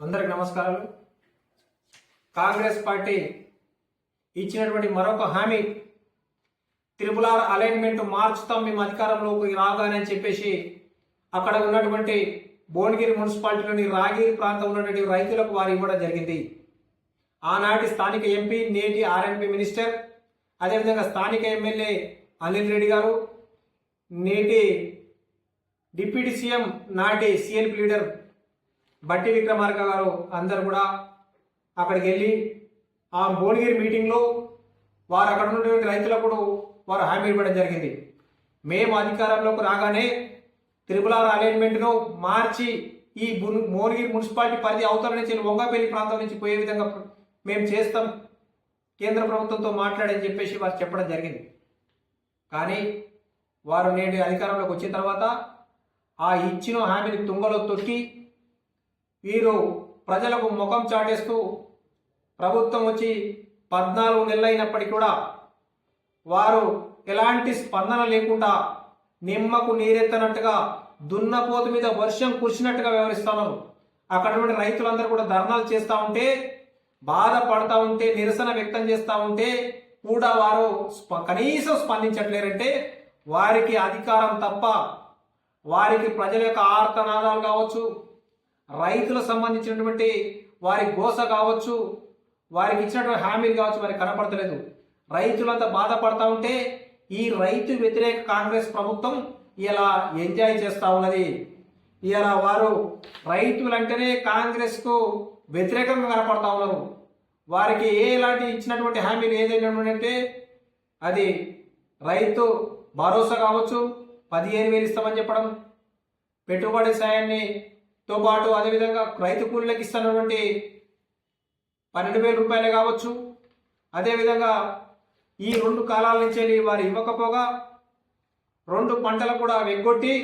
అందరికి నమస్కారాలు. కాంగ్రెస్ పార్టీ ఇచ్చినటువంటి మరొక హామీ త్రిపుల్ అలైన్మెంట్ మార్చుతాం మేము అధికారంలోకి రాగానే అని చెప్పేసి అక్కడ ఉన్నటువంటి భువనగిరి మున్సిపాలిటీలోని రాగిరి ప్రాంతంలో ఉన్నటువంటి రైతులకు వారు ఇవ్వడం జరిగింది. ఆనాటి స్థానిక ఎంపీ, నేటి ఆర్ఎంపీ మినిస్టర్, అదేవిధంగా స్థానిక ఎమ్మెల్యే అనిల్ రెడ్డి గారు, నేటి డిప్యూటీ సీఎం, నాటి సిఎల్పి లీడర్ బట్టి విక్రమార్క గారు అందరు కూడా అక్కడికి వెళ్ళి ఆ భువనగిరి మీటింగ్లో వారు అక్కడ ఉన్నటువంటి రైతులకు వారు హామీ ఇవ్వడం జరిగింది. మేము అధికారంలోకి రాగానే త్రిపుల్ అలైన్మెంట్ను మార్చి ఈ భువనగిరి మున్సిపాలిటీ పరిధి అవతల నుంచి వంగపల్లి ప్రాంతం నుంచి పోయే విధంగా మేము చేస్తాం, కేంద్ర ప్రభుత్వంతో మాట్లాడని చెప్పేసి వారు చెప్పడం జరిగింది. కానీ వారు నేటి అధికారంలోకి వచ్చిన తర్వాత ఆ ఇచ్చిన హామీని తుంగలో తొక్కి వీరు ప్రజలకు ముఖం చాటేస్తూ ప్రభుత్వం వచ్చి 14 నెలలైనప్పటికీ కూడా వారు ఎలాంటి స్పందన లేకుండా నిమ్మకు నీరెత్తనట్టుగా, దున్నపోతు మీద వర్షం కురిసినట్టుగా వ్యవహరిస్తున్నారు. అక్కడ నుండి రైతులందరూ కూడా ధర్నాలు చేస్తూ ఉంటే, బాధపడతా ఉంటే, నిరసన వ్యక్తం చేస్తూ ఉంటే కూడా వారు కనీసం స్పందించట్లేరంటే వారికి అధికారం తప్ప, వారికి ప్రజల యొక్క ఆర్తనాదాలు కావచ్చు, రైతులకు సంబంధించినటువంటి వారి గోస కావచ్చు, వారికి ఇచ్చినటువంటి హామీలు కావచ్చు, వారికి కనపడతలేదు. రైతులంతా బాధపడతా ఉంటే ఈ రైతు వ్యతిరేక కాంగ్రెస్ ప్రభుత్వం ఇలా ఎంజాయ్ చేస్తూ ఉన్నది. ఇలా వారు రైతులంటేనే కాంగ్రెస్కు వ్యతిరేకంగా కనపడతా ఉన్నారు. వారికి ఎలాంటి ఇచ్చినటువంటి హామీలు ఏదైనా అంటే అది రైతు భరోసా కావచ్చు, 15,000 ఇస్తామని చెప్పడం, పెట్టుబడి సాయాన్ని తో పాటు అదేవిధంగా రైతు కూలీలకు ఇస్తున్నటువంటి 12,000 రూపాయలే కావచ్చు. అదేవిధంగా ఈ 2 కాలాల నుంచి వారు ఇవ్వకపోగా 2 పంటలు కూడా వెగ్గొట్టి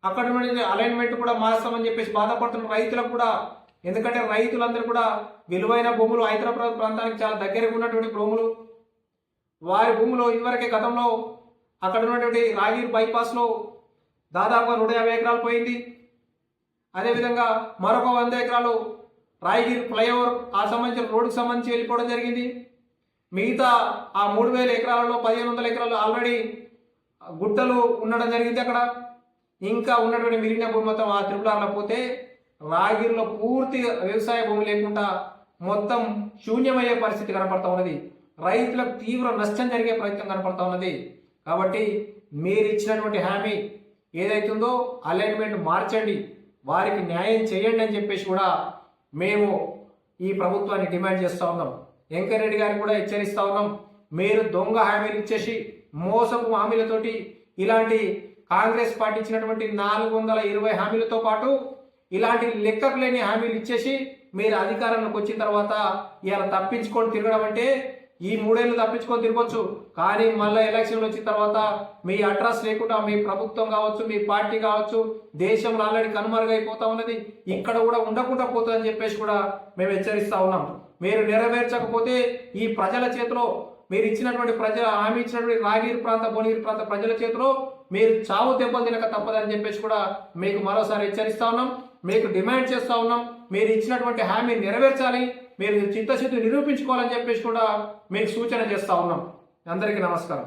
అక్కడ నుండి అలైన్మెంట్ కూడా మారుస్తామని చెప్పేసి బాధపడుతున్న రైతులకు కూడా, ఎందుకంటే రైతులందరూ కూడా విలువైన భూములు, హైదరాబాద్ ప్రాంతానికి చాలా దగ్గరగా ఉన్నటువంటి భూములు, వారి భూములు ఇదివరకే గతంలో అక్కడ ఉన్నటువంటి రాగిరి బైపాస్లో దాదాపుగా 150 ఎకరాలు పోయింది. అదేవిధంగా మరొక 100 ఎకరాలు రాయగిరి ఫ్లైఓవర్ ఆ సంబంధించిన రోడ్డుకు సంబంధించి వెళ్ళిపోవడం జరిగింది. మిగతా ఆ 3,000 ఎకరాలలో 1,500 ఎకరాలు ఆల్రెడీ గుట్టలు ఉండడం జరిగింది. అక్కడ ఇంకా ఉన్నటువంటి మిగిలిన భూమి మొత్తం ఆ త్రిపుల్ పోతే రాగిరిలో పూర్తి వ్యవసాయ భూమి లేకుండా మొత్తం శూన్యమయ్యే పరిస్థితి కనపడతా ఉన్నది. రైతులకు తీవ్ర నష్టం జరిగే ప్రయత్నం కనపడతా ఉన్నది. కాబట్టి మీరు ఇచ్చినటువంటి హామీ ఏదైతుందో అలైన్మెంట్ మార్చండి, వారికి న్యాయం చేయండి అని చెప్పేసి కూడా మేము ఈ ప్రభుత్వాన్ని డిమాండ్ చేస్తూ ఉన్నాం. వెంకయ్యరెడ్డి గారిని కూడా హెచ్చరిస్తూ ఉన్నాం. మీరు దొంగ హామీలు ఇచ్చేసి, మోసపు హామీలతోటి, ఇలాంటి కాంగ్రెస్ పార్టీ ఇచ్చినటువంటి 420 హామీలతో పాటు ఇలాంటి లెక్కకు లేని హామీలు ఇచ్చేసి మీరు అధికారంలోకి వచ్చిన తర్వాత ఇలా తప్పించుకొని తిరగడం అంటే, ఈ 3 ఏళ్ళు తప్పించుకొని తిరగవచ్చు, కానీ మళ్ళీ ఎలక్షన్లు వచ్చిన తర్వాత మీ అడ్రస్ లేకుండా మీ ప్రభుత్వం కావచ్చు, మీ పార్టీ కావచ్చు, దేశంలో ఆల్రెడీ కనుమరుగైపోతా ఉన్నది, ఇక్కడ కూడా ఉండకుండా పోతుందని చెప్పేసి కూడా మేము హెచ్చరిస్తా ఉన్నాం. మీరు నెరవేర్చకపోతే ఈ ప్రజల చేతిలో, మీరు ఇచ్చినటువంటి హామీ ఇచ్చినటువంటి రాగిరి ప్రాంత, భువనగిరి ప్రాంత ప్రజల చేతిలో మీరు చావు దెబ్బలు తినక తప్పదని చెప్పేసి కూడా మీకు మరోసారి హెచ్చరిస్తా ఉన్నాం. మీకు డిమాండ్ చేస్తా ఉన్నాం. మీరు ఇచ్చినటువంటి హామీ నెరవేర్చాలి, మీరు చిత్తశుద్ధి నిరూపించుకోవాలని చెప్పేసి కూడా మీకు సూచన చేస్తా ఉన్నాం. అందరికీ నమస్కారం.